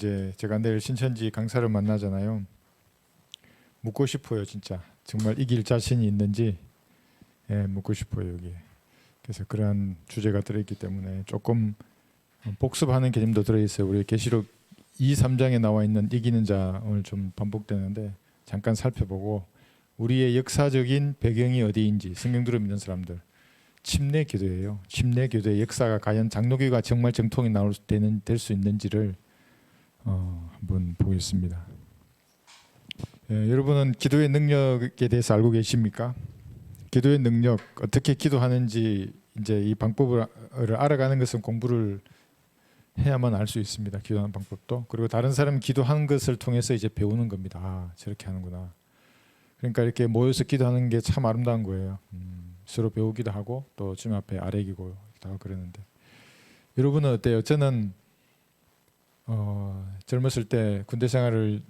이제 제가 내일 신천지 강사를 만나잖아요. 묻고 싶어요, 진짜. 정말 이길 자신이 있는지 묻고 싶어요, 여기. 그래서 그러한 주제가 들어있기 때문에 조금 복습하는 개념도 들어있어요. 우리 계시록 2, 3장에 나와 있는 이기는 자 오늘 좀 반복되는데 잠깐 살펴보고 우리의 역사적인 배경이 어디인지 성경들을 믿는 사람들 침례 교도예요. 침례 교도의 역사가 과연 장로교가 정말 정통이 될 수 있는지를 한번 보겠습니다. 여러분은 기도의 능력에 대해서 알고 계십니까? 기도의 능력, 어떻게 기도하는지 이제 이 방법을 알아가는 것은 공부를 해야만 알 수 있습니다. 기도하는 방법도. 그리고 다른 사람 기도하는 것을 통해서 이제 배우는 겁니다. 아, 저렇게 하는구나. 그러니까 이렇게 모여서 기도하는 게 참 아름다운 거예요. 서로 배우기도 하고 또 주님 앞에 아뢰기도 하고 그러는데 여러분은 어때요? 저는 젊었을 때 군대 생활을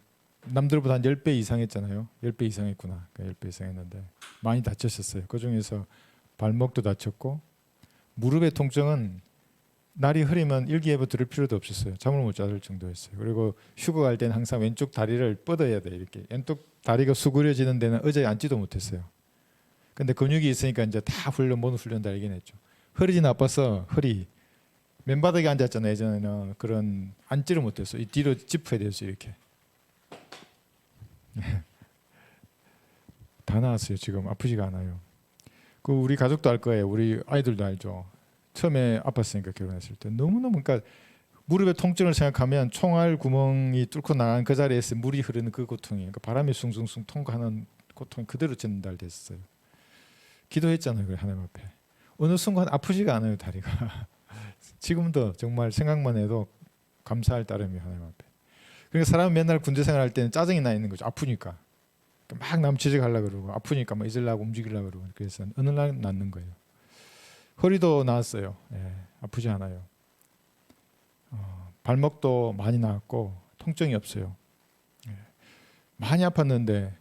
남들보다 한 10배 이상 했잖아요. 10배 이상 했구나. 10배 이상 했는데 많이 다쳤었어요. 그중에서 발목도 다쳤고 무릎의 통증은 날이 흐리면 일기예보 들을 필요도 없었어요. 잠을 못 잘 정도였어요. 그리고 휴가 갈 때는 항상 왼쪽 다리를 뻗어야 돼. 이렇게 왼쪽 다리가 수그려지는 데는 의자에 앉지도 못했어요. 근데 근육이 있으니까 이제 다 모든 훈련 다 알긴 했죠. 허리 나빠서 허리 맨바닥에 앉았잖아요. 예전에는 그런 앉지를 못했어요. 이 뒤로 짚어야 됐어요. 이렇게 다 나았어요. 지금 아프지가 않아요. 그 우리 가족도 알 거예요. 우리 아이들도 알죠. 처음에 아팠으니까 결혼했을 때 너무너무 그러니까 무릎의 통증을 생각하면 총알 구멍이 뚫고 나간 그 자리에서 물이 흐르는 그 고통이 그러니까 바람이 숭숭숭 통과하는 고통이 그대로 전달됐어요. 기도했잖아요. 그 하나님 앞에. 어느 순간 아프지가 않아요. 다리가. 지금도 정말 생각만 해도 감사할 따름이 하나님 앞에. 그러니까 사람은 맨날 군대 생활할 때는 짜증이 나 있는 거죠. 아프니까. 막 남취직하려고 그러고 아프니까 막 잊으려고 움직이려고 그러고 그래서 어느 날 낫는 거예요. 허리도 나았어요. 아프지 않아요. 발목도 많이 나았고 통증이 없어요. 많이 아팠는데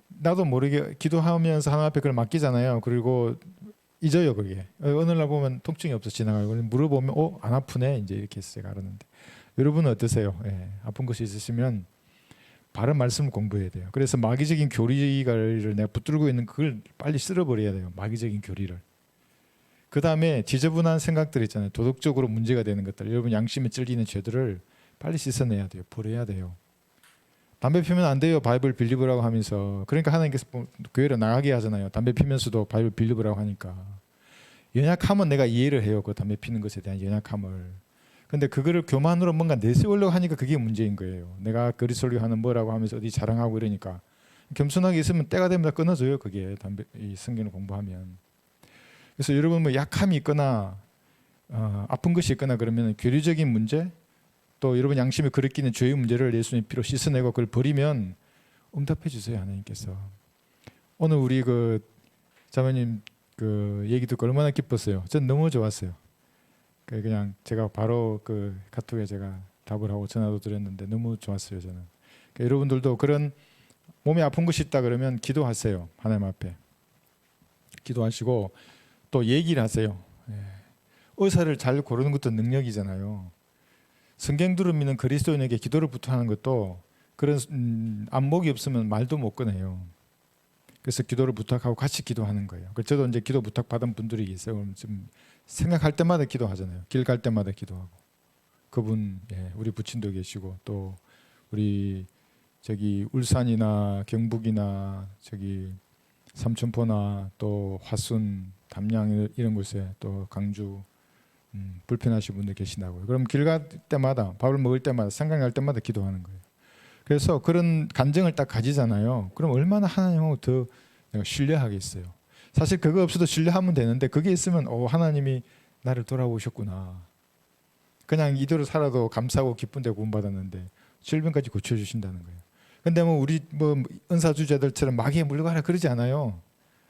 나도 모르게 기도하면서 하나님 앞에 그걸 맡기잖아요. 그리고 잊어요 그게. 어느 날 보면 통증이 없어 지나가고 물어보면 안 아프네 이제 이렇게 해서 제가 알았는데 여러분은 어떠세요? 아픈 것이 있으시면 바른 말씀을 공부해야 돼요. 그래서 마귀적인 교리를 내가 붙들고 있는 그걸 빨리 쓸어버려야 돼요. 마귀적인 교리를. 그 다음에 지저분한 생각들 있잖아요. 도덕적으로 문제가 되는 것들. 여러분 양심에 찔리는 죄들을 빨리 씻어내야 돼요. 버려야 돼요. 담배 피우면 안 돼요. 바이블 빌리브라고 하면서. 그러니까 하나님께서 교회로 나가게 하잖아요. 담배 피면서도 바이블 빌리브라고 하니까. 연약하면 내가 이해를 해요. 그 담배 피는 것에 대한 연약함을. 근데 그거를 교만으로 뭔가 내세우려고 하니까 그게 문제인 거예요. 내가 그리스도하는 뭐라고 하면서 어디 자랑하고 이러니까 겸손하게 있으면 때가 되면 다 끊어져요. 그게 이 성경을 공부하면. 그래서 여러분 뭐 약함이 있거나 아픈 것이 있거나 그러면 교리적인 문제 또 여러분 양심에 그릇기는 죄의 문제를 예수님 피로 씻어내고 그걸 버리면 응답해 주세요. 하나님께서. 오늘 우리 그 자매님 그 얘기 듣고 얼마나 기뻤어요. 전 너무 좋았어요. 그냥 제가 바로 그 카톡에 제가 답을 하고 전화도 드렸는데 너무 좋았어요. 저는. 그러니까 여러분들도 그런 몸에 아픈 것이 있다 그러면 기도하세요. 하나님 앞에. 기도하시고 또 얘기를 하세요. 의사를 잘 고르는 것도 능력이잖아요. 성경들을 믿는 그리스도인에게 기도를 부탁하는 것도 그런 안목이 없으면 말도 못 꺼내요. 그래서 기도를 부탁하고 같이 기도하는 거예요. 저도 이제 기도 부탁 받은 분들이 있어요. 지금 생각할 때마다 기도하잖아요. 길 갈 때마다 기도하고. 그분 우리 부친도 계시고 또 우리 저기 울산이나 경북이나 저기 삼천포나 또 화순, 담양 이런 곳에 또 강주 불편하신 분들 계시다고요. 그럼 길 갈 때마다 밥을 먹을 때마다 생각날 때마다 기도하는 거예요. 그래서 그런 감정을 딱 가지잖아요. 그럼 얼마나 하나님하고 더 내가 신뢰하겠어요. 사실 그거 없어도 신뢰하면 되는데 그게 있으면 하나님이 나를 돌아오셨구나. 그냥 이대로 살아도 감사하고 기쁜데 구원받았는데 질병까지 고쳐주신다는 거예요. 근데 뭐 우리 뭐 은사주자들처럼 마귀에 물러가라 그러지 않아요.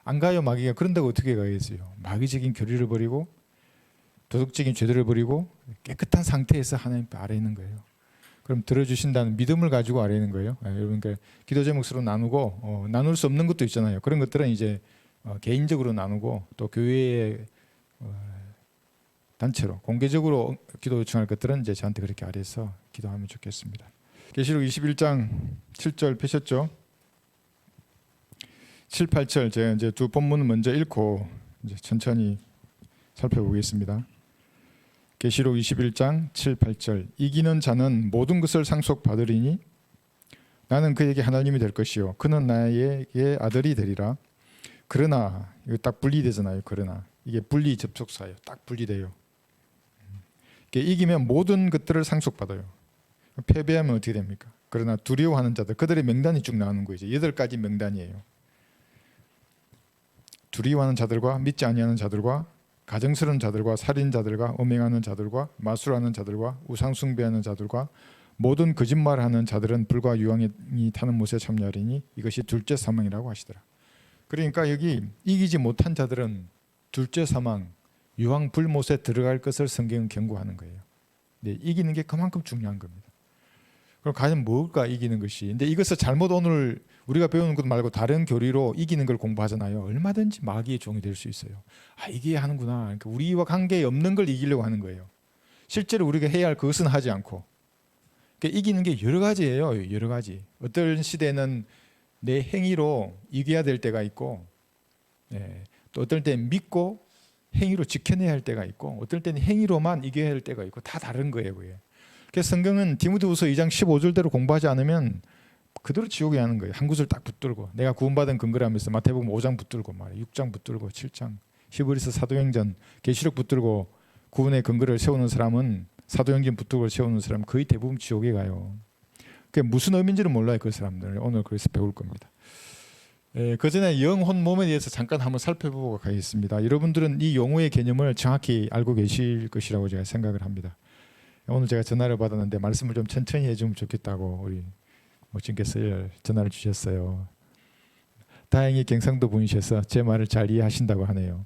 안 가요 마귀가. 그런다고 어떻게 가겠어요. 마귀적인 교리를 버리고 도덕적인 죄들을 버리고 깨끗한 상태에서 하나님 아래 있는 거예요. 그럼 들어주신다는 믿음을 가지고 아래 있는 거예요. 여러분 기도 제목 서로 나누고 나눌 수 없는 것도 있잖아요. 그런 것들은 이제 개인적으로 나누고 또 교회의 단체로 공개적으로 기도 요청할 것들은 이제 저한테 그렇게 아래서 기도하면 좋겠습니다. 계시록 21장 7절 펴셨죠? 7, 8절 제가 이제 두 본문을 먼저 읽고 이제 천천히 살펴보겠습니다. 계시록 21장 7, 8절 이기는 자는 모든 것을 상속받으리니 나는 그에게 하나님이 될 것이요 그는 나에게 아들이 되리라. 그러나 이거 딱 분리되잖아요. 그러나 이게 분리 접속사예요. 딱 분리돼요. 이기면 모든 것들을 상속받아요. 패배하면 어떻게 됩니까? 그러나 두려워하는 자들 그들의 명단이 쭉 나오는 거죠. 8가지 명단이에요. 두려워하는 자들과 믿지 아니하는 자들과 가증스러운 자들과 살인자들과 음행하는 자들과 마술하는 자들과 우상 숭배하는 자들과 모든 거짓말하는 자들은 불과 유황이 타는 못에 참여하리니 이것이 둘째 사망이라고 하시더라. 그러니까 여기 이기지 못한 자들은 둘째 사망, 유황 불못에 들어갈 것을 성경은 경고하는 거예요. 네, 이기는 게 그만큼 중요한 겁니다. 그럼 과연 뭘까 이기는 것이? 근데 이것을 잘못 오늘 우리가 배우는 것 말고 다른 교리로 이기는 걸 공부하잖아요. 얼마든지 마귀의 종이 될 수 있어요. 아, 이겨야 하는구나. 그러니까 우리와 관계 없는 걸 이기려고 하는 거예요. 실제로 우리가 해야 할 그것은 하지 않고. 그러니까 이기는 게 여러 가지예요. 여러 가지. 어떤 시대는 내 행위로 이겨야 될 때가 있고, 또 어떨 때 믿고 행위로 지켜내야 할 때가 있고, 어떨 때는 행위로만 이겨야 할 때가 있고, 다 다른 거예요. 그게. 그래서 성경은 디모데후서 2장 15절대로 공부하지 않으면 그대로 지옥에 하는 거예요. 한 구절 딱 붙들고 내가 구원받은 근거라면서 마태복음 5장 붙들고 말이에요. 6장 붙들고 7장 히브리서 사도행전 계시록 붙들고 구원의 근거를 세우는 사람은 사도행전 붙들고 세우는 사람은 거의 대부분 지옥에 가요. 그게 무슨 의미인지는 몰라요. 그 사람들. 오늘 그래서 배울 겁니다. 그 전에 영혼 몸에 대해서 잠깐 한번 살펴보고 가겠습니다. 여러분들은 이 용어의 개념을 정확히 알고 계실 것이라고 제가 생각을 합니다. 오늘 제가 전화를 받았는데 말씀을 좀 천천히 해주면 좋겠다고 우리 목진께서 전화를 주셨어요. 다행히 경상도 분이셔서 제 말을 잘 이해하신다고 하네요.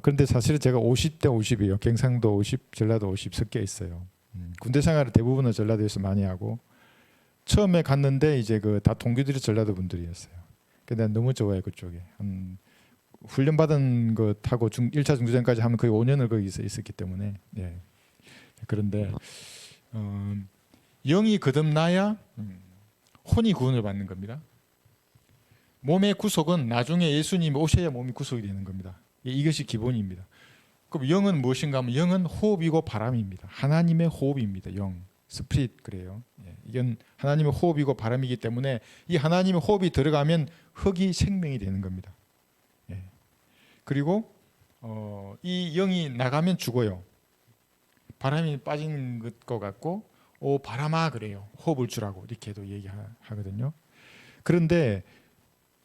그런데 사실은 제가 50대 50이에요. 경상도 50, 전라도 50 섞여 있어요. 군대 생활을 대부분은 전라도에서 많이 하고 처음에 갔는데 이제 다 동기들이 전라도 분들이었어요. 근데 너무 좋아요 그쪽에. 훈련 받은 거 타고 1차 중대장까지 하면 거의 5년을 거기서 있었기 때문에. 예. 그런데 영이 거듭나야 혼이 구원을 받는 겁니다. 몸의 구속은 나중에 예수님이 오셔야 몸이 구속이 되는 겁니다. 이것이 기본입니다. 그럼 영은 무엇인가 하면 영은 호흡이고 바람입니다. 하나님의 호흡입니다. 영, 스피릿 그래요. 이건 하나님의 호흡이고 바람이기 때문에 이 하나님의 호흡이 들어가면 흙이 생명이 되는 겁니다. 그리고 이 영이 나가면 죽어요. 바람이 빠진 것 같고 오 바람아 그래요. 호흡을 주라고 이렇게도 얘기하거든요. 그런데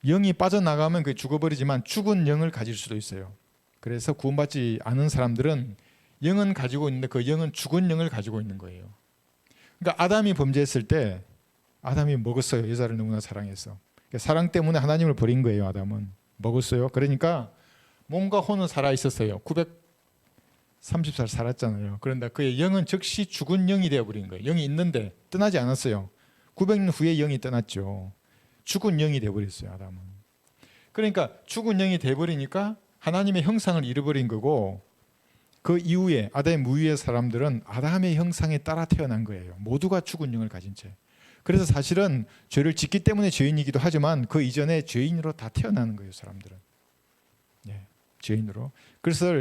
영이 빠져나가면 그게 죽어버리지만 죽은 영을 가질 수도 있어요. 그래서 구원받지 않은 사람들은 영은 가지고 있는데 그 영은 죽은 영을 가지고 있는 거예요. 그러니까 아담이 범죄했을 때 아담이 먹었어요. 여자를 너무나 사랑해서. 그러니까 사랑 때문에 하나님을 버린 거예요. 아담은 먹었어요. 그러니까 몸과 혼은 살아 있었어요. 930살 살았잖아요. 그런데 그의 영은 즉시 죽은 영이 되어버린 거예요. 영이 있는데 떠나지 않았어요. 900년 후에 영이 떠났죠. 죽은 영이 되어버렸어요. 아담은. 그러니까 죽은 영이 되어버리니까 하나님의 형상을 잃어버린 거고 그 이후에 아담의 무위의 사람들은 아담의 형상에 따라 태어난 거예요. 모두가 죽은 영을 가진 채. 그래서 사실은 죄를 짓기 때문에 죄인이기도 하지만 그 이전에 죄인으로 다 태어나는 거예요. 사람들은. 죄인으로. 그래서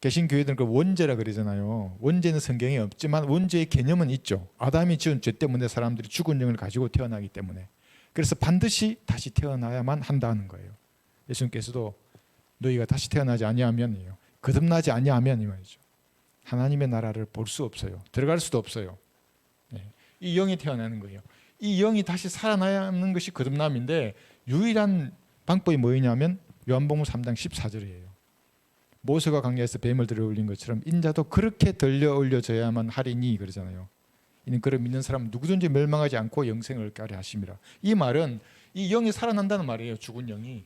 개신교회들은 그 원죄라 그러잖아요. 원죄는 성경에 없지만 원죄의 개념은 있죠. 아담이 지은 죄 때문에 사람들이 죽은 영을 가지고 태어나기 때문에. 그래서 반드시 다시 태어나야만 한다는 거예요. 예수님께서도 너희가 다시 태어나지 아니하면이요. 거듭나지 아니하면 이 말이죠. 하나님의 나라를 볼 수 없어요. 들어갈 수도 없어요. 이 영이 태어나는 거예요. 이 영이 다시 살아나는 것이 거듭남인데 유일한 방법이 뭐냐면 요한복음 3장 14절이에요. 모세가 광야에서 뱀을 들어 올린 것처럼 인자도 그렇게 들려 올려져야만 하리니 그러잖아요. 이는 그를 믿는 사람은 누구든지 멸망하지 않고 영생을 얻게 하려 하심이라. 이 말은 이 영이 살아난다는 말이에요. 죽은 영이.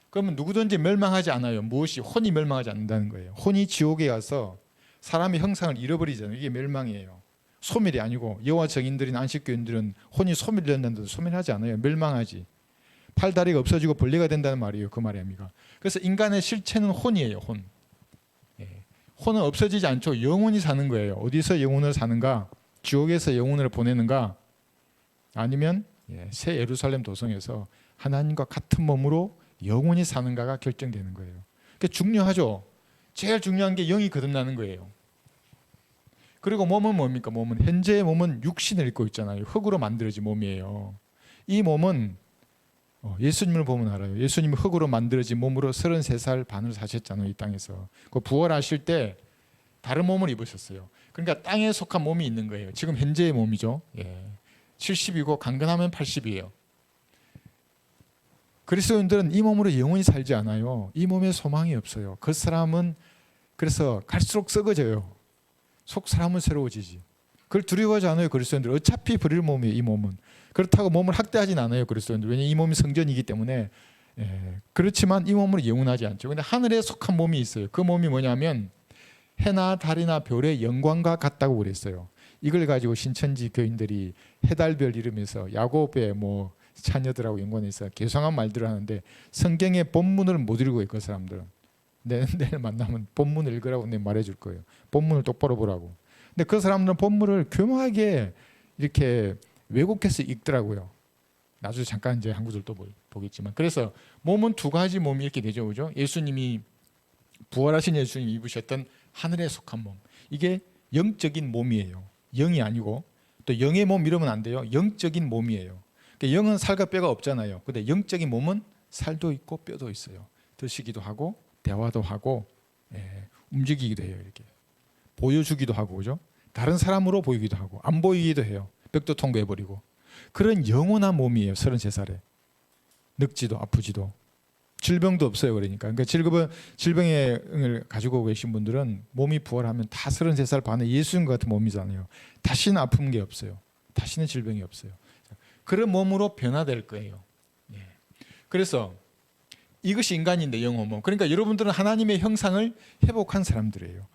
그러면 누구든지 멸망하지 않아요. 무엇이? 혼이 멸망하지 않는다는 거예요. 혼이 지옥에 가서 사람의 형상을 잃어버리잖아요. 이게 멸망이에요. 소멸이 아니고 여호와 증인들이나 안식교인들은 혼이 소멸된다는데도 소멸하지 않아요. 멸망하지. 팔다리가 없어지고 벌레가 된다는 말이에요. 그 말이 아니라. 그래서 인간의 실체는 혼이에요. 혼. 혼은 없어지지 않죠. 영혼이 사는 거예요. 어디서 영혼을 사는가? 지옥에서 영혼을 보내는가, 아니면 새 예루살렘 도성에서 하나님과 같은 몸으로 영원히 사는가가 결정되는 거예요. 그러니까 중요하죠. 제일 중요한 게 영이 거듭나는 거예요. 그리고 몸은 뭡니까? 몸은 현재의 몸은 육신을 입고 있잖아요. 흙으로 만들어진 몸이에요. 이 몸은 예수님을 보면 알아요. 예수님이 흙으로 만들어진 몸으로 33살 반을 사셨잖아요. 이 땅에서. 그 부활하실 때 다른 몸을 입으셨어요. 그러니까 땅에 속한 몸이 있는 거예요. 지금 현재의 몸이죠. 70이고 강건하면 80이에요. 그리스도인들은 이 몸으로 영원히 살지 않아요. 이 몸에 소망이 없어요. 그 사람은 그래서 갈수록 썩어져요. 속 사람은 새로워지지. 그걸 두려워하지 않아요. 그리스도인들. 어차피 버릴 몸이에요. 이 몸은. 그렇다고 몸을 학대하진 않아요. 그리스도인들. 왜냐하면 이 몸이 성전이기 때문에. 그렇지만 이 몸은 영원하지 않죠. 근데 하늘에 속한 몸이 있어요. 그 몸이 뭐냐면 해나 달이나 별의 영광과 같다고 그랬어요. 이걸 가지고 신천지 교인들이 해달별 이름에서 야곱의 자녀들하고 연관해서 개성한 말들을 하는데 성경의 본문을 못 읽어요. 그 사람들은. 내일 만나면 본문을 읽으라고 내가 말해줄 거예요. 본문을 똑바로 보라고. 근데 그 사람들은 본문을 교묘하게 이렇게 왜곡해서 읽더라고요. 나중에 잠깐 이제 한 구절 또 보겠지만, 그래서 몸은 두 가지 몸이 이렇게 되죠, 그죠? 예수님이 부활하신 예수님이 입으셨던 하늘에 속한 몸, 이게 영적인 몸이에요. 영이 아니고, 또 영의 몸 이러면 안 돼요. 영적인 몸이에요. 그러니까 영은 살과 뼈가 없잖아요. 근데 영적인 몸은 살도 있고 뼈도 있어요. 드시기도 하고 대화도 하고 움직이기도 해요. 이렇게 보여주기도 하고, 그죠? 다른 사람으로 보이기도 하고 안 보이기도 해요. 벽도 통과해버리고. 그런 영원한 몸이에요. 33살에. 늙지도 아프지도 질병도 없어요. 그러니까 질병을 가지고 계신 분들은 몸이 부활하면 다 33살 반에 예수님 같은 몸이잖아요. 다시는 아픈 게 없어요. 다시는 질병이 없어요. 그런 몸으로 변화될 거예요. 그래서 이것이 인간인데, 영혼몸. 그러니까 여러분들은 하나님의 형상을 회복한 사람들이에요.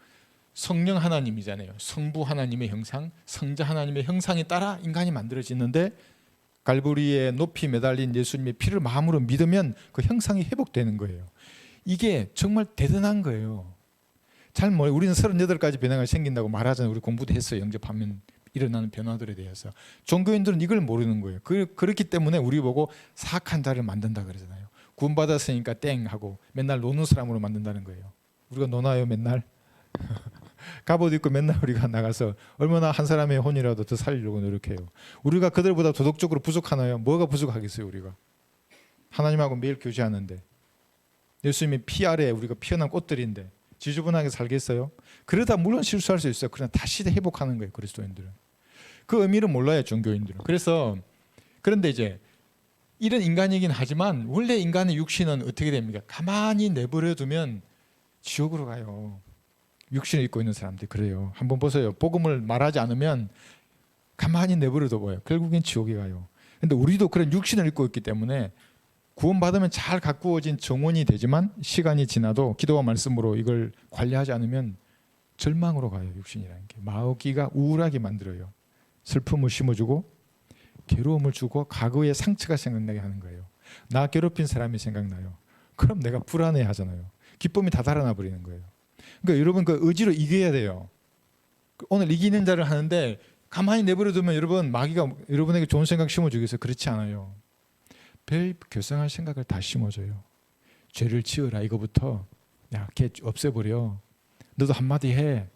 성령 하나님이잖아요. 성부 하나님의 형상, 성자 하나님의 형상에 따라 인간이 만들어지는데, 갈보리에 높이 매달린 예수님의 피를 마음으로 믿으면 그 형상이 회복되는 거예요. 이게 정말 대단한 거예요. 우리는 38가지 변화가 생긴다고 말하잖아요. 우리 공부도 했어요. 영접하면 일어나는 변화들에 대해서. 종교인들은 이걸 모르는 거예요. 그렇기 때문에 우리 보고 사악한 자를 만든다 그러잖아요. 구원받았으니까 땡 하고 맨날 노는 사람으로 만든다는 거예요. 우리가 노나요 맨날? 갑옷 입고 맨날 우리가 나가서 얼마나 한 사람의 혼이라도 더 살리려고 노력해요. 우리가 그들보다 도덕적으로 부족하나요? 뭐가 부족하겠어요? 우리가 하나님하고 매일 교제하는데, 예수님의 피 아래 우리가 피어난 꽃들인데 지저분하게 살겠어요? 그러다 물론 실수할 수 있어요. 그러나 다시 회복하는 거예요. 그리스도인들은 그 의미를 몰라요. 종교인들은. 그런데 이제 이런 인간이긴 하지만 원래 인간의 육신은 어떻게 됩니까? 가만히 내버려 두면 지옥으로 가요. 육신을 입고 있는 사람들이 그래요. 한번 보세요. 복음을 말하지 않으면 가만히 내버려 둬봐요. 결국엔 지옥에 가요. 근데 우리도 그런 육신을 입고 있기 때문에 구원받으면 잘 가꾸어진 정원이 되지만 시간이 지나도 기도와 말씀으로 이걸 관리하지 않으면 절망으로 가요. 육신이라는 게 마귀가 우울하게 만들어요. 슬픔을 심어주고 괴로움을 주고 과거의 상처가 생각나게 하는 거예요. 나 괴롭힌 사람이 생각나요. 그럼 내가 불안해 하잖아요. 기쁨이 다 달아나 버리는 거예요. 그러니까 여러분 그 의지로 이겨야 돼요. 오늘 이기는 자를 하는데 가만히 내버려 두면 여러분 마귀가 여러분에게 좋은 생각 심어주겠어요? 그렇지 않아요. 별 교성할 생각을 다 심어줘요. 죄를 지으라 이거부터 야, 걔 없애버려. 너도 한마디 해.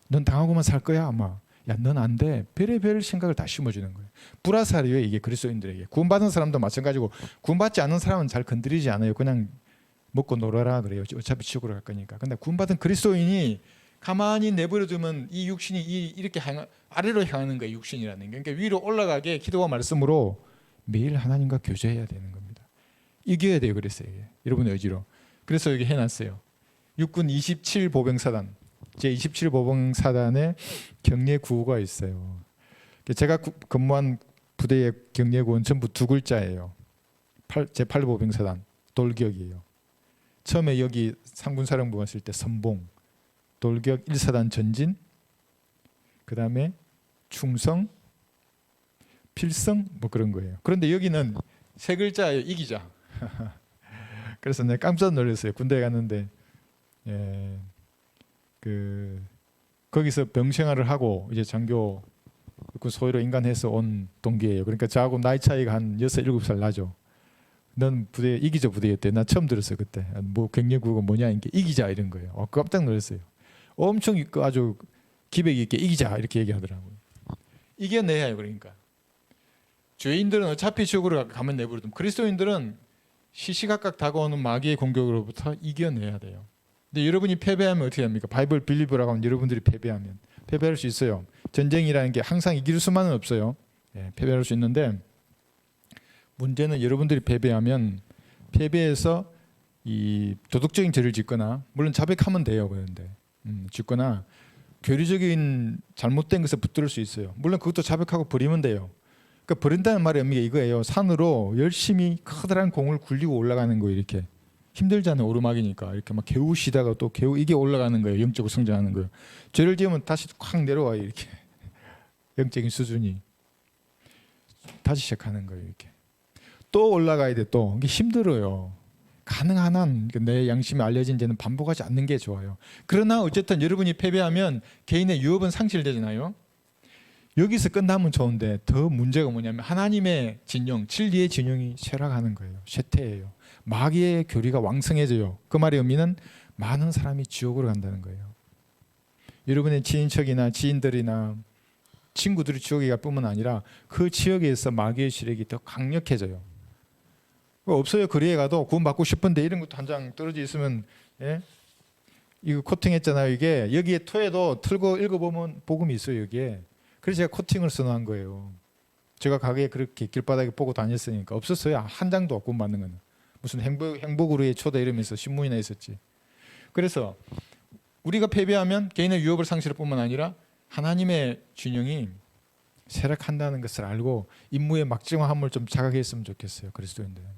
넌 당하고만 살 거야 아마. 야, 넌 안 돼. 별의별 생각을 다 심어주는 거예요. 불화살이에요. 이게 그리스도인들에게. 구원받은 사람도 마찬가지고 구원받지 않은 사람은 잘 건드리지 않아요. 그냥 먹고 놀아라 그래요. 어차피 지옥으로 갈 거니까. 근데 구원받은 그리스도인이 가만히 내버려두면 이 육신이 이렇게 아래로 향하는 거예요. 육신이라는 게. 그러니까 위로 올라가게 기도와 말씀으로 매일 하나님과 교제해야 되는 겁니다. 이겨야 돼요. 그랬어요. 여러분의 의지로. 그래서 여기 해놨어요. 육군 27 보병사단. 제 27 보병사단에 경례 구호가 있어요. 제가 근무한 부대의 경례 구호는 전부 두 글자예요. 제 8보병사단 돌격이에요. 처음에 여기 상군사령부 갔을 때 선봉, 돌격 1사단 전진, 그 다음에 충성, 필성 뭐 그런 거예요. 그런데 여기는 세 글자예요. 이기자. 그래서 내가 깜짝 놀랐어요. 군대에 갔는데 거기서 병생활을 하고 이제 장교 그 소위로 인간해서 온 동기예요. 그러니까 저하고 나이 차이가 한 6, 7살 나죠. 넌 부대 이기자 부대였대. 나 처음 들었어요 그때. 뭐 경례구가 뭐냐 이게 이기자 이런 거예요. 깜짝 놀랐어요. 엄청 아주 기백 있게 이기자 이렇게 얘기하더라고요. 이겨내야 해요. 그러니까 죄인들은 어차피 지옥으로 가면 내버려두면 그리스도인들은 시시각각 다가오는 마귀의 공격으로부터 이겨내야 돼요. 근데 여러분이 패배하면 어떻게 합니까? 바이블 빌리버라고 하면 여러분들이 패배하면 패배할 수 있어요. 전쟁이라는 게 항상 이길 수만은 없어요. 패배할 수 있는데 문제는 여러분들이 패배하면 패배해서 이 도덕적인 죄를 짓거나 물론 자백하면 돼요. 그런데 짓거나 교리적인 잘못된 것에 붙들 수 있어요. 물론 그것도 자백하고 버리면 돼요. 그러니까 버린다는 말의 의미가 이거예요. 산으로 열심히 커다란 공을 굴리고 올라가는 거예요. 이렇게 힘들잖아요. 오르막이니까 이렇게 막 겨우 쉬다가 또 겨우 이게 올라가는 거예요. 영적으로 성장하는 거예요. 죄를 지으면 다시 확 내려와요. 이렇게 영적인 수준이 다시 시작하는 거예요. 이렇게 또 올라가야 돼. 또 이게 힘들어요. 가능한 한 내 양심에 알려진 죄는 반복하지 않는 게 좋아요. 그러나 어쨌든 여러분이 패배하면 개인의 유업은 상실되잖아요. 여기서 끝나면 좋은데 더 문제가 뭐냐면 하나님의 진영, 진리의 진영이 쇠락하는 거예요. 쇠퇴해요. 마귀의 교리가 왕성해져요. 그 말의 의미는 많은 사람이 지옥으로 간다는 거예요. 여러분의 친인척이나 지인들이나 친구들이 지옥에 갈 뿐만 아니라 그 지역에서 마귀의 시력이 더 강력해져요. 없어요. 거리에 가도 구원받고 싶은데 이런 것도 한 장 떨어져 있으면 이거 코팅했잖아요. 이게 여기에 토에도 틀고 읽어보면 복음이 있어요. 여기에. 그래서 제가 코팅을 선호한 거예요. 제가 가게에 그렇게 길바닥에 보고 다녔으니까 없었어요. 한 장도 없고 맞는 거는. 무슨 행복으로의 초대 이러면서 신문이나 있었지. 그래서 우리가 패배하면 개인의 유업을 상실할 뿐만 아니라 하나님의 균형이 쇠락한다는 것을 알고 임무의 막중함을 좀 자각했으면 좋겠어요. 그리스도인들은.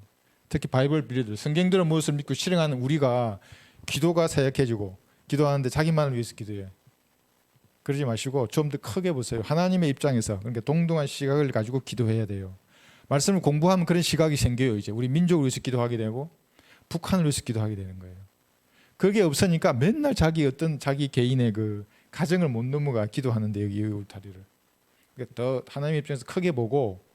특히 바이블 빌리들 성경대로 무엇을 믿고 실행하는 우리가 기도가 사역해지고 기도하는데 자기만을 위해서 기도해. 그러지 마시고 좀 더 크게 보세요. 하나님의 입장에서 그러니까 동등한 시각을 가지고 기도해야 돼요. 말씀을 공부하면 그런 시각이 생겨요. 이제 우리 민족을 위해서 기도하게 되고 북한을 위해서 기도하게 되는 거예요. 그게 없으니까 맨날 자기 개인의 그 가정을 못 넘어가 기도하는데 여기 울타리를. 그러니까 더 하나님의 입장에서 크게 보고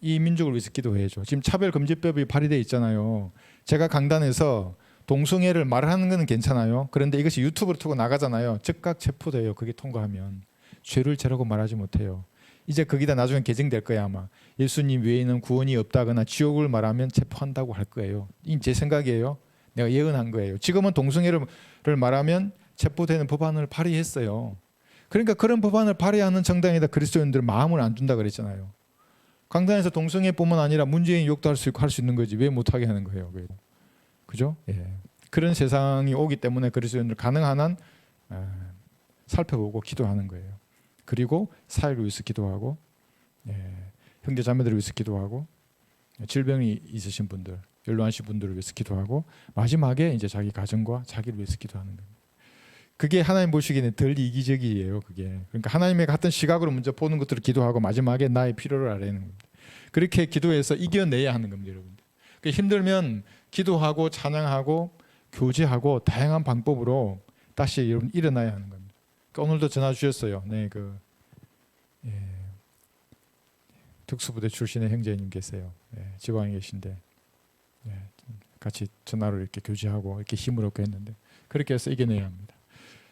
이 민족을 위해서 기도해야죠. 지금 차별금지법이 발의되어 있잖아요. 제가 강단에서 동성애를 말하는 건 괜찮아요. 그런데 이것이 유튜브로 틀고 나가잖아요. 즉각 체포돼요. 그게 통과하면. 죄를 죄라고 말하지 못해요. 이제 거기다 나중에 개정될 거야 아마. 예수님 외에는 구원이 없다거나 지옥을 말하면 체포한다고 할 거예요. 이 제 생각이에요. 내가 예언한 거예요. 지금은 동성애를 말하면 체포되는 법안을 발의했어요. 그러니까 그런 법안을 발의하는 정당에다 그리스도인들 마음을 안 준다 그랬잖아요. 강단에서 동성애뿐만 아니라 문재인 욕도 할 수 있고 할 수 있는 거지 왜 못하게 하는 거예요? 그죠? 예. 그런 세상이 오기 때문에 그리스도인들 가능한 한 살펴보고 기도하는 거예요. 그리고 사회를 위해서 기도하고 형제 자매들을 위해서 기도하고 질병이 있으신 분들, 연로하신 분들을 위해서 기도하고 마지막에 이제 자기 가정과 자기를 위해서 기도하는 겁니다. 그게 하나님 보시기에는 덜 이기적이에요. 그게. 그러니까 하나님의 같은 시각으로 먼저 보는 것들을 기도하고 마지막에 나의 필요를 알아내는 겁니다. 그렇게 기도해서 이겨내야 하는 겁니다, 여러분들. 힘들면 기도하고 찬양하고 교제하고 다양한 방법으로 다시 여러분 일어나야 하는 겁니다. 오늘도 전화 주셨어요. 네, 특수부대 출신의 형제님 계세요. 지방에 계신데 같이 전화로 이렇게 교제하고 이렇게 힘을 얻고 했는데 그렇게 해서 이겨내야 합니다.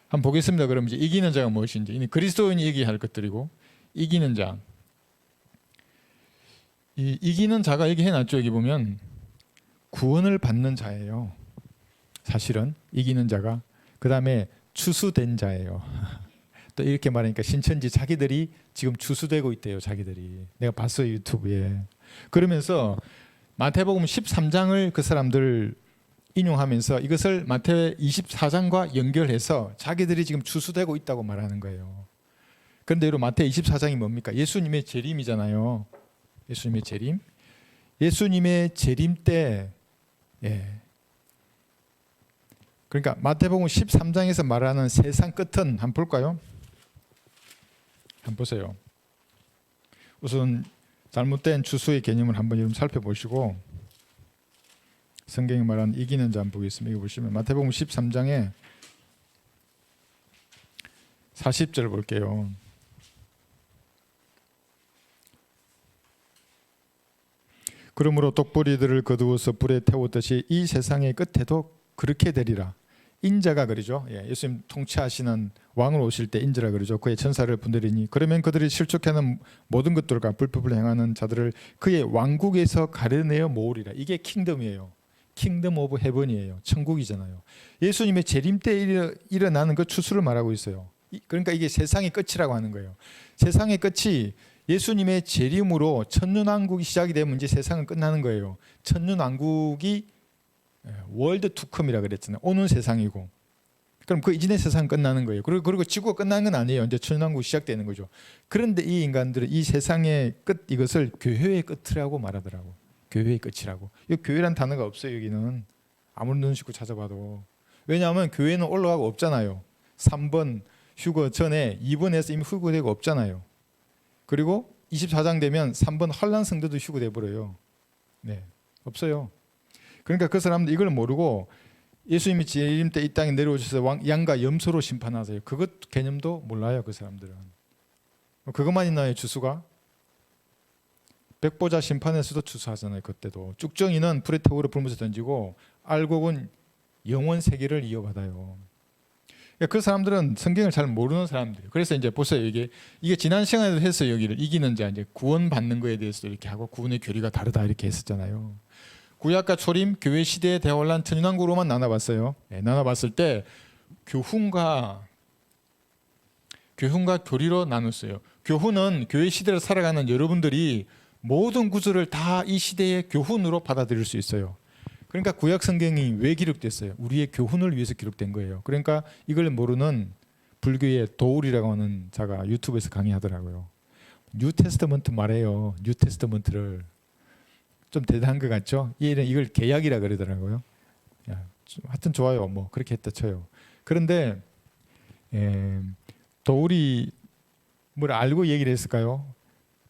한번 보겠습니다. 그럼 이제 이기는 자가 무엇인지. 이는 그리스도인이 이기게 할 것들이고 이기는 자. 이기는 자가 여기 해놨죠. 여기 보면 구원을 받는 자예요. 사실은 이기는 자가 그 다음에 추수된 자예요. 또 이렇게 말하니까 신천지 자기들이 지금 추수되고 있대요. 자기들이. 내가 봤어요. 유튜브에. 그러면서 마태복음 13장을 그 사람들 인용하면서 이것을 마태 24장과 연결해서 자기들이 지금 추수되고 있다고 말하는 거예요. 그런데 여러분 마태 24장이 뭡니까? 예수님의 재림이잖아요. 예수님의 재림. 예수님의 재림 때 그러니까 마태복음 13장에서 말하는 세상 끝은 한번 볼까요? 한번 보세요. 우선 잘못된 추수의 개념을 한번 여러분 살펴보시고 성경이 말하는 이기는 자 한번 보겠습니다. 이거 보시면 마태복음 13장에 40절 볼게요. 그러므로 똑부리들을 거두어서 불에 태웠듯이 이 세상의 끝에도 그렇게 되리라. 인자가 그러죠. 예수님 통치하시는 왕을 오실 때 인자라 그러죠. 그의 천사를 분들이니 그러면 그들이 실족하는 모든 것들과 불법을 행하는 자들을 그의 왕국에서 가려내어 모으리라. 이게 킹덤이에요. 킹덤 오브 헤븐이에요. 천국이잖아요. 예수님의 재림 때 일어나는 그 추수를 말하고 있어요. 그러니까 이게 세상의 끝이라고 하는 거예요. 세상의 끝이 예수님의 재림으로 천년왕국이 시작이 되면 이제 세상은 끝나는 거예요. 천년왕국이 월드 투컴이라 그랬잖아요. 오는 세상이고. 그럼 그 이전의 세상은 끝나는 거예요. 그리고 지구가 끝나는 건 아니에요. 이제 천년왕국이 시작되는 거죠. 그런데 이 인간들은 이 세상의 끝 이것을 교회의 끝이라고 말하더라고. 교회의 끝이라고. 이 교회란 단어가 없어요. 여기는 아무리 눈 씻고 찾아봐도. 왜냐하면 교회는 올라가고 없잖아요. 3번 휴거 전에 2번에서 이미 휴거되고 없잖아요. 그리고 24장 되면 3번 환란 성도도 휴거돼 버려요. 네, 없어요. 그러니까 그 사람들 이걸 모르고 예수님이 재림 때 이 땅에 내려오셔서 양과 염소로 심판하세요. 그것 개념도 몰라요. 그 사람들은. 그것만 있나요? 주수가? 백보자 심판에서도 주수하잖아요. 그때도. 쭉정이는 불의 턱으로 불못에 던지고 알곡은 영원 세계를 이어받아요. 그 사람들은 성경을 잘 모르는 사람들이에요. 그래서 이제 보세요. 이게 지난 시간에도 했어요. 여기를 이기는 자, 이제 구원받는 거에 대해서 이렇게 하고 구원의 교리가 다르다 이렇게 했었잖아요. 구약과 초림, 교회 시대의 대환란, 천년왕국으로만 나눠봤어요. 나눠봤을 때 교훈과 교리로 나눴어요. 교훈은 교회 시대를 살아가는 여러분들이 모든 구조를 다 이 시대의 교훈으로 받아들일 수 있어요. 그러니까 구약 성경이 왜 기록됐어요? 우리의 교훈을 위해서 기록된 거예요. 그러니까 이걸 모르는 불교의 도울이라고 하는 자가 유튜브에서 강의하더라고요. 뉴 테스터먼트 말해요. 뉴 테스터먼트를. 좀 대단한 것 같죠? 이걸 개약이라 그러더라고요. 하여튼 좋아요. 뭐 그렇게 했다 쳐요. 그런데 도울이 뭘 알고 얘기를 했을까요?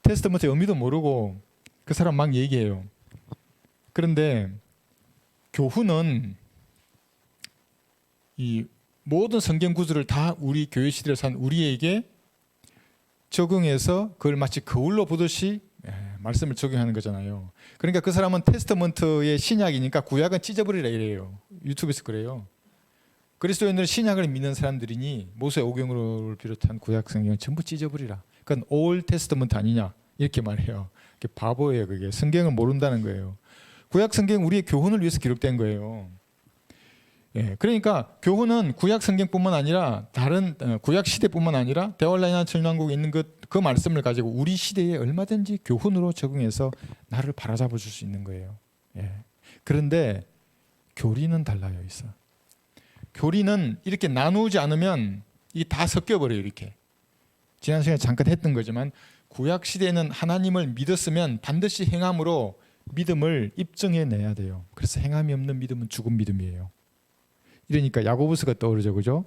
테스터먼트의 의미도 모르고 그 사람 막 얘기해요. 그런데 교훈은 이 모든 성경 구조를 다 우리 교회 시대를 산 우리에게 적용해서 그걸 마치 거울로 보듯이 말씀을 적용하는 거잖아요. 그러니까 그 사람은 테스터먼트의 신약이니까 구약은 찢어버리라 이래요. 유튜브에서 그래요. 그리스도인들은 신약을 믿는 사람들이니 모세 오경을 비롯한 구약 성경을 전부 찢어버리라. 그건 올 테스터먼트 아니냐 이렇게 말해요. 바보예요. 그게 성경을 모른다는 거예요. 구약 성경 우리의 교훈을 위해서 기록된 거예요. 그러니까 교훈은 구약 성경뿐만 아니라 다른 구약 시대뿐만 아니라 대환란이나 천년왕국에 있는 그 말씀을 가지고 우리 시대에 얼마든지 교훈으로 적용해서 나를 바라잡아 줄 수 있는 거예요. 그런데 교리는 달라요. 있어. 교리는 이렇게 나누지 않으면 이게 다 섞여버려요. 이렇게. 지난 시간에 잠깐 했던 거지만 구약 시대에는 하나님을 믿었으면 반드시 행함으로 믿음을 입증해내야 돼요. 그래서 행함이 없는 믿음은 죽은 믿음이에요. 이러니까 야고보스가 떠오르죠. 그죠?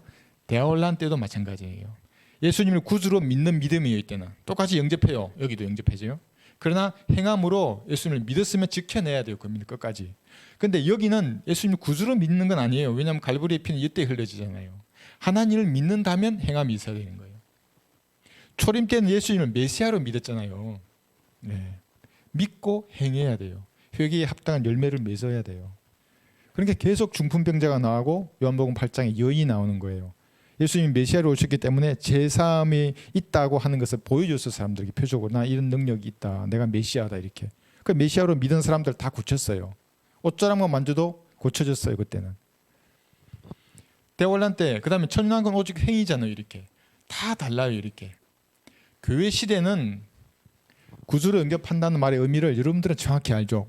대환란 때도 마찬가지예요. 예수님을 구주로 믿는 믿음이에요. 이때는 똑같이 영접해요. 여기도 영접해져요. 그러나 행함으로 예수님을 믿었으면 지켜내야 돼요. 그 믿음 끝까지. 그런데 여기는 예수님을 구주로 믿는 건 아니에요. 왜냐하면 갈보리의 피는 이때 흘려지잖아요. 하나님을 믿는다면 행함이 있어야 되는 거예요. 초림 때는 예수님을 메시아로 믿었잖아요. 믿고 행해야 돼요. 회개에 합당한 열매를 맺어야 돼요. 그러니까 계속 중풍병자가 나오고 요한복음 8장에 여인이 나오는 거예요. 예수님이 메시아로 오셨기 때문에 제사함이 있다고 하는 것을 보여줬어. 사람들에게 표적으로 나 이런 능력이 있다. 내가 메시아다 이렇게. 그 메시아로 믿은 사람들 다 고쳤어요. 옷자락만 만져도 고쳐졌어요. 그때는. 대환란 때 그다음에 천년왕국은 오직 행위잖아요. 이렇게. 다 달라요. 이렇게. 교회 시대는 구주로 영접한다는 말의 의미를 여러분들은 정확히 알죠.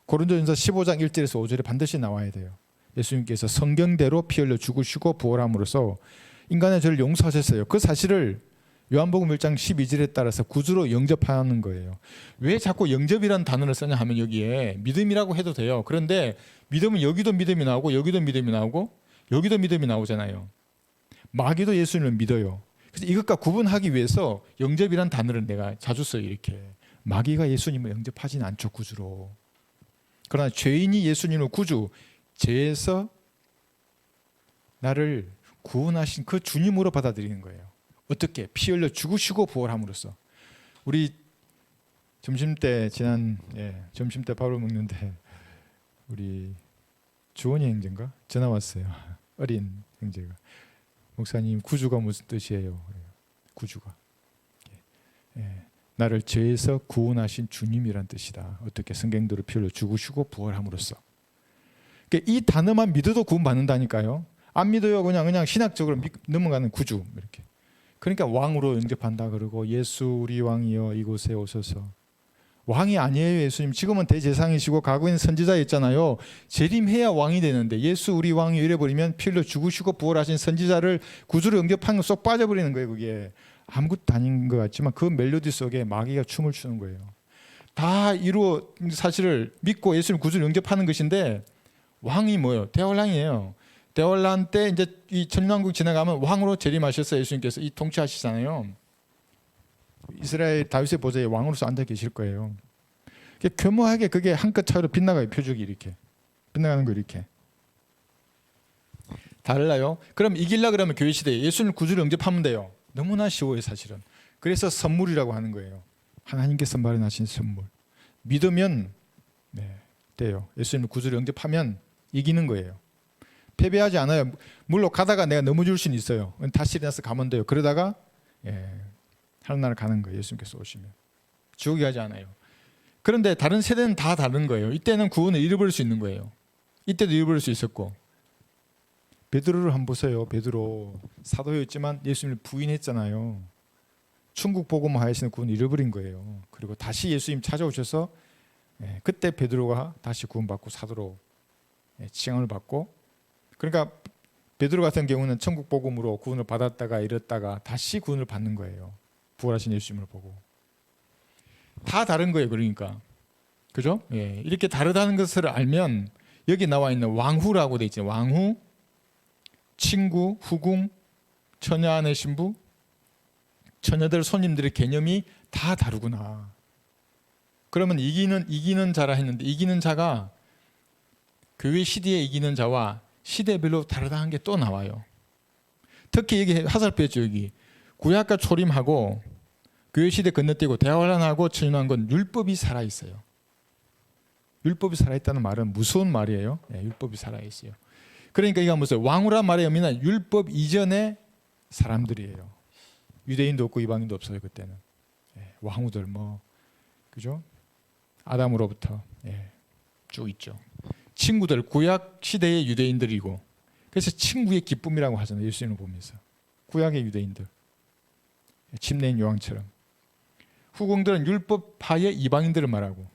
고린도전서 15장 1절에서 5절에 반드시 나와야 돼요. 예수님께서 성경대로 피 흘려 죽으시고 부활함으로써 인간의 죄를 용서하셨어요. 그 사실을 요한복음 1장 12절에 따라서 구주로 영접하는 거예요. 왜 자꾸 영접이라는 단어를 쓰냐 하면 여기에 믿음이라고 해도 돼요. 그런데 믿음은 여기도 믿음이 나오고 여기도 믿음이 나오고 여기도 믿음이 나오잖아요. 마귀도 예수님을 믿어요. 그래서 이것과 구분하기 위해서 영접이라는 단어를 내가 자주 써요. 이렇게. 마귀가 예수님을 영접하지는 않죠. 구주로. 그러나 죄인이 예수님을 구주, 죄에서 나를 구원하신 그 주님으로 받아들이는 거예요. 어떻게? 피 흘려 죽으시고 부활함으로써. 우리 점심 때 밥을 먹는데 우리 주원이 형제인가 전화 왔어요. 어린 형제가 목사님 구주가 무슨 뜻이에요? 구주가 나를 죄에서 구원하신 주님이란 뜻이다. 어떻게 성경대로 피 흘려 죽으시고 부활함으로써. 그러니까 이 단어만 믿어도 구원받는다니까요. 안 믿어요. 그냥 신학적으로 넘어가는 구주 이렇게. 그러니까 왕으로 영접한다 그러고 예수 우리 왕이여 이곳에 오소서. 왕이 아니에요. 예수님 지금은 대제사장이시고 과거에는 선지자였잖아요. 재림해야 왕이 되는데 예수 우리 왕이 이래버리면 피 흘려 죽으시고 부활하신 선지자를 구주로 영접한 거 쏙 빠져버리는 거예요. 그게 아무것도 아닌 것 같지만 그 멜로디 속에 마귀가 춤을 추는 거예요. 다 이루어 사실을 믿고 예수님 구주로 영접하는 것인데 왕이 뭐예요? 대환란이에요. 대환란 때 이제 이 천년왕국 지나가면 왕으로 재림하셔서 예수님께서 이 통치하시잖아요. 이스라엘 다윗의 보좌에 왕으로서 앉아 계실 거예요. 교묘하게 그게 한 끗 차이로 빗나가요. 표적이 이렇게 빗나가는 거 이렇게 달라요. 그럼 이길라 그러면 교회 시대에 예수님 구주로 영접하면 돼요. 너무나 쉬워요 사실은. 그래서 선물이라고 하는 거예요. 하나님께서 마련하신 선물. 믿으면 돼요. 예수님 구주로 영접하면 이기는 거예요. 패배하지 않아요. 물론 가다가 내가 넘어질 수는 있어요. 다시 일어나서 가면 돼요. 그러다가 하는 날 가는 거예요. 예수님께서 오시면 지옥에 가지 않아요. 그런데 다른 세대는 다 다른 거예요. 이때는 구원을 잃어버릴 수 있는 거예요. 이때도 잃어버릴 수 있었고. 베드로를 한번 보세요. 베드로 사도였지만 예수님을 부인했잖아요. 천국 복음을 하시는 구원을 잃어버린 거예요. 그리고 다시 예수님 찾아오셔서 그때 베드로가 다시 구원받고 사도로 칭함을 받고, 그러니까 베드로 같은 경우는 천국 복음으로 구원을 받았다가 잃었다가 다시 구원을 받는 거예요. 부활하신 예수님을 보고. 다 다른 거예요. 그러니까 그죠? 이렇게 다르다는 것을 알면 여기 나와 있는 왕후라고 돼 있죠. 왕후, 친구, 후궁, 처녀 아내 신부, 처녀들 손님들의 개념이 다 다르구나. 그러면 이기는 자라 했는데 이기는 자가 교회 시대에 이기는 자와 시대별로 다르다는 게 또 나와요. 특히 여기 화살표였죠. 여기 구약과 초림하고 교회 시대 건너뛰고 대환란하고 천년한 건 율법이 살아 있어요. 율법이 살아 있다는 말은 무서운 말이에요. 율법이 살아 있어요. 그러니까 이거 무슨 왕후란 말의 의미는 율법 이전의 사람들이에요. 유대인도 없고 이방인도 없어요 그때는. 왕후들 그죠? 아담으로부터 쭉 있죠. 친구들 구약 시대의 유대인들이고, 그래서 친구의 기쁨이라고 하잖아요. 예수님을 보면서 구약의 유대인들, 침례인 요한처럼. 후궁들은 율법파의 이방인들을 말하고,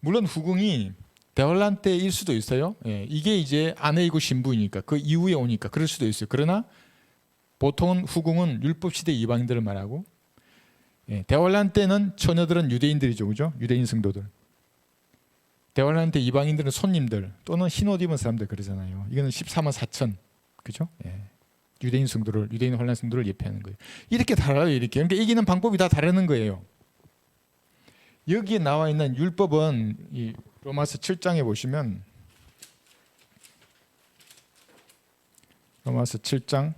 물론 후궁이 대환란 때일 수도 있어요. 이게 이제 아내이고 신부이니까 그 이후에 오니까 그럴 수도 있어요. 그러나 보통은 후궁은 율법 시대 이방인들을 말하고, 대환란 때는 처녀들은 유대인들이죠, 그죠? 유대인 성도들. 대환란 때 이방인들은 손님들 또는 흰옷 입은 사람들 그러잖아요. 이거는 14만 4천, 그죠? 유대인 성도를, 유대인 환란 성도를 예표하는 거예요. 이렇게 달라요, 이렇게. 그러니까 이기는 방법이 다 다르는 거예요. 여기에 나와 있는 율법은 이 로마서 7장에 보시면, 로마서 7장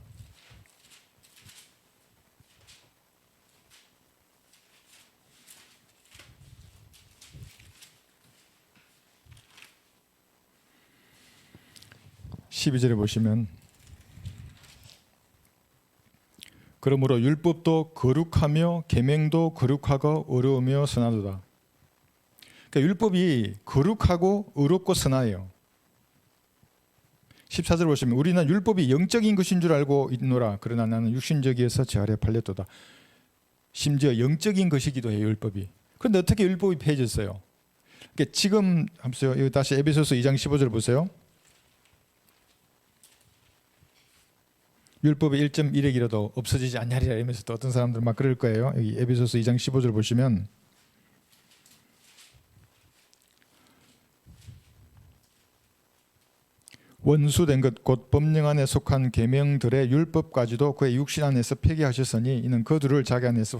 12절에 보시면, 그러므로 율법도 거룩하며 계명도 거룩하고 어려우며 선하도다. 그러니까 율법이 거룩하고 어렵고 선하예요. 14절 보시면, 우리는 율법이 영적인 것인 줄 알고 있노라. 그러나 나는 육신적이어서 제 아래 팔렸도다. 심지어 영적인 것이기도 해요, 율법이. 그런데 어떻게 율법이 폐해졌어요? 그러니까 지금 한번 다시 에베소서 2장 15절 보세요. 율법의 1.1핵이라도 없어지지 않냐리라 이러면서 또 어떤 사람들 막 그럴 거예요. 여기 에베소서 2장 15절 보시면, 원수된 것 곧 법령 안에 속한 계명들의 율법까지도 그의 육신 안에서 폐기하셨으니 이는 그들을 자기 안에서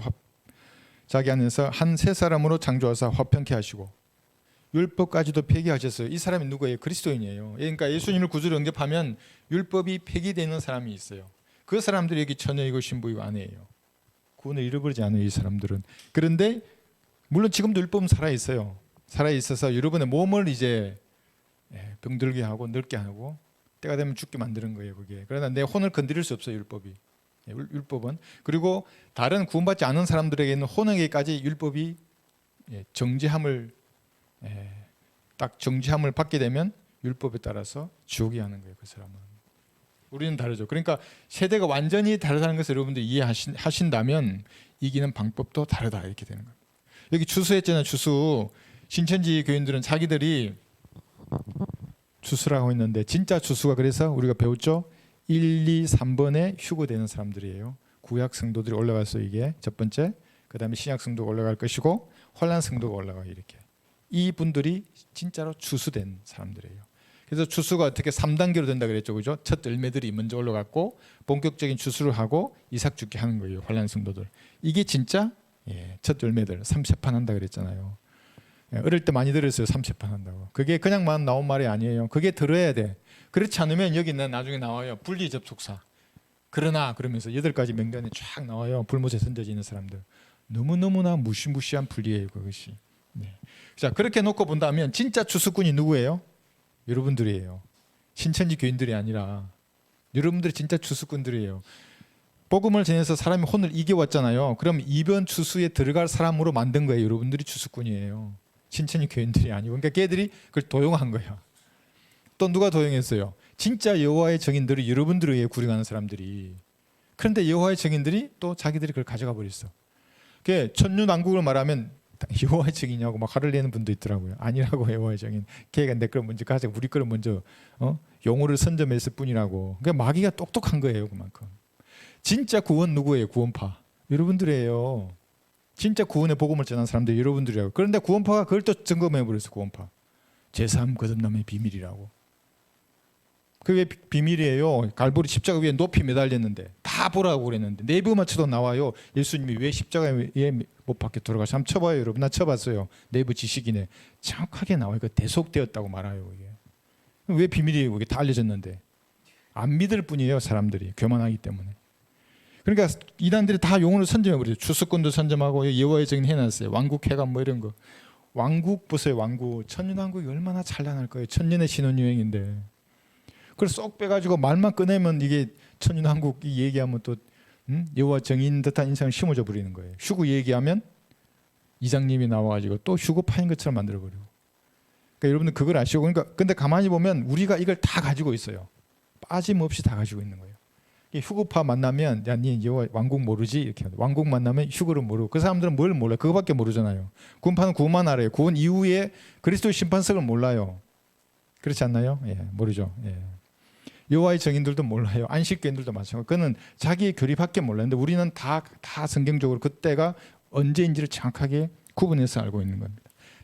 한 새 사람으로 창조하사 화평케 하시고. 율법까지도 폐기하셨어요. 이 사람이 누구예요? 그리스도인이에요. 그러니까 예수님을 구주로 영접하면 율법이 폐기되는 사람이 있어요. 그 사람들이 여기 처녀이고 신부이고 아내예요. 구원을 잃어버리지 않아요, 이 사람들은. 그런데 물론 지금도 율법은 살아 있어요. 살아 있어서 여러분의 몸을 이제 병들게 하고 늙게 하고 때가 되면 죽게 만드는 거예요. 그게. 그러나 내 혼을 건드릴 수 없어요. 율법이. 율법은. 그리고 다른 구원받지 않은 사람들에게는 혼에게까지 율법이 정죄함을 딱 정죄함을 받게 되면 율법에 따라서 지옥이 하는 거예요. 그 사람은. 우리는 다르죠. 그러니까 세대가 완전히 다르다는 것을 여러분들이 이해하신다면 이기는 방법도 다르다 이렇게 되는 거예요. 여기 추수했잖아요. 추수. 신천지 교인들은 자기들이 추수라고 했는데 진짜 추수가 그래서 우리가 배웠죠. 1, 2, 3번에 휴거되는 사람들이에요. 구약 성도들이 올라가서 이게 첫 번째. 그 다음에 신약 성도가 올라갈 것이고 혼란 성도가 올라가요. 이렇게. 이 분들이 진짜로 추수된 사람들이에요. 그래서 추수가 어떻게 3단계로 된다 그랬죠. 그죠? 첫 열매들이 먼저 올라갔고 본격적인 추수를 하고 이삭 죽게 하는 거예요. 혼란 성도들. 이게 진짜 첫 열매들 3세판 한다 그랬잖아요. 어릴 때 많이 들었어요. 3세판 한다고. 그게 그냥만 나온 말이 아니에요. 그게 들어야 돼. 그렇지 않으면 여기는 나중에 나와요. 분리접속사. 그러나 그러면서 8가지 명단에 쫙 나와요. 불못에 던져지는 사람들. 너무너무나 무시무시한 분리예요. 그것이. 자, 그렇게 놓고 본다면 진짜 추수꾼이 누구예요? 여러분들이에요. 신천지 교인들이 아니라 여러분들이 진짜 추수꾼들이에요. 복음을 전해서 사람이 혼을 이겨왔잖아요. 그럼 이번 추수에 들어갈 사람으로 만든 거예요. 여러분들이 추수꾼이에요. 신천지 교인들이 아니고. 그러니까 걔들이 그걸 도용한 거예요. 또 누가 도용했어요? 진짜 여호와의 증인들이 여러분들에 의해 구령하는 사람들이. 그런데 여호와의 증인들이 또 자기들이 그걸 가져가 버렸어. 그게 천륜왕국을 말하면 여호와의 증인이냐고 막 화를 내는 분도 있더라고요. 아니라고 여호와의 증인. 걔가 내 걸 먼저 가져 우리 걸 먼저 용어를 선점했을 뿐이라고. 그러니까 마귀가 똑똑한 거예요. 그만큼. 진짜 구원 누구예요? 구원파. 여러분들이에요. 진짜 구원의 복음을 전한 사람들 여러분들이라고. 그런데 구원파가 그걸 또 점검해버렸어. 구원파. 제3 거듭남의 비밀이라고. 그게 비밀이에요. 갈보리 십자가 위에 높이 매달렸는데 다 보라고 그랬는데 네이버 맞춰도 나와요. 예수님이 왜 십자가 위에 못 박혀 돌아가시 한번 쳐봐요. 여러분. 나 쳐봤어요. 네이버 지식이네. 정확하게 나와요. 그 대속되었다고 말아요. 이게. 왜 비밀이에요? 그게 다 알려졌는데. 안 믿을 뿐이에요. 사람들이. 교만하기 때문에. 그러니까 이단들이 다 용어를 선점해버려요. 추수꾼도 선점하고 여호와의 증인 해놨어요. 왕국 해감 뭐 이런 거. 왕국 보세요. 왕국. 천년왕국이 얼마나 찬란할 거예요. 천년의 신혼여행인데. 그걸 쏙 빼가지고 말만 꺼내면 이게 천년왕국 얘기하면 또 여호와 증인 듯한 인상을 심어줘 버리는 거예요. 휴거 얘기하면 이장님이 나와가지고 또 휴거 파인 것처럼 만들어버리고. 그러니까 여러분들 그걸 아시고. 그러니까 근데 가만히 보면 우리가 이걸 다 가지고 있어요. 빠짐없이 다 가지고 있는 거예요. 휴거파 만나면 야, 니 여호와 왕국 모르지? 이렇게 왕국 만나면 휴거를 모르고. 그 사람들은 뭘 몰라요? 그거밖에 모르잖아요. 구원파는 구원만 알아요. 구원 이후에 그리스도의 심판석을 몰라요. 그렇지 않나요? 모르죠. 여호와의 증인들도 몰라요. 안식교인들도 마찬가지고. 그는 자기의 교리밖에 몰랐는데 우리는 다 성경적으로 그때가 언제인지를 정확하게 구분해서 알고 있는 겁니다.